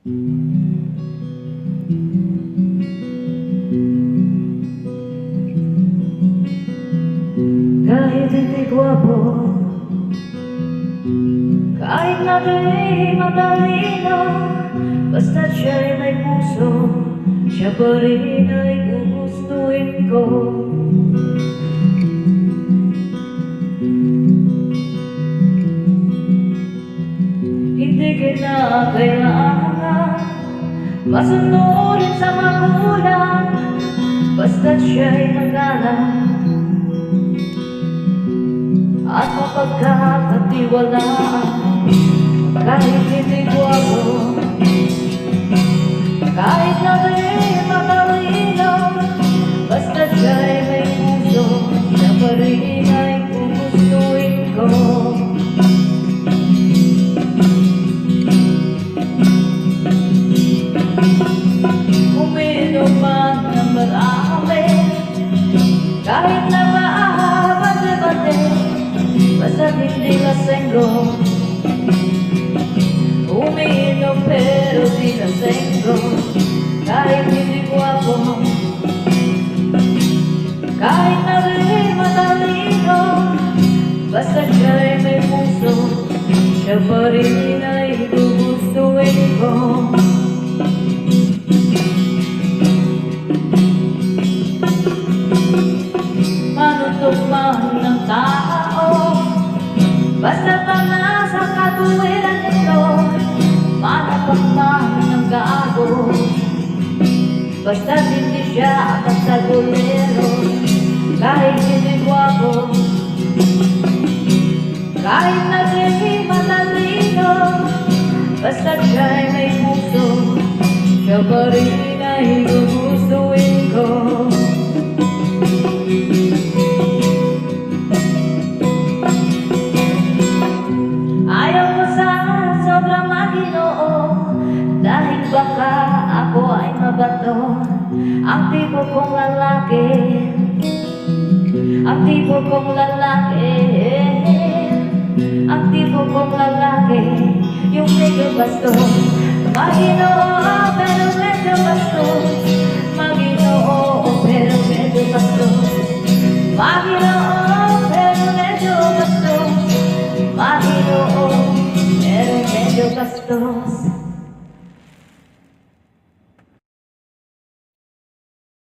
Kahit hindi gwapo, kahit na di matalino, basta't siya'y may puso, siya pa rin ay gugustuhin ko. Hindi kinakailangan masunurin sa magulang, basta't siya'y magalang at mapagkakatiwalaan. Kahit hindi gwapo, kahit na di matalino, basta't siya'y may puso, siya pa rin ay gugustuhin ko. Uminom man ng marami, kahit na maabate-bate, basta't hindi lasenggo. Umiinom pero di lasenggo. Kahit hindi gwapo, kahit na rin matalino, basta't siya'y may puso, siya pa rin ay gugustuhin ko. Manutok man ng tao, basta pa nasa katuwiran nito, manapak man ng gago, basta't hindi siya pagtagulero. Kahit hindi gwapo, kahit na di matalino, basta't siya'y may puso, siya pa rin ay gugustuhin ko. Dahil baka ako ay mabato, ang tipo kong lalaki, ang tipo kong lalaki, ang tipo kong lalaki, yung medyo bastos. Maginoo pero medyo bastos, maginoo pero medyo bastos.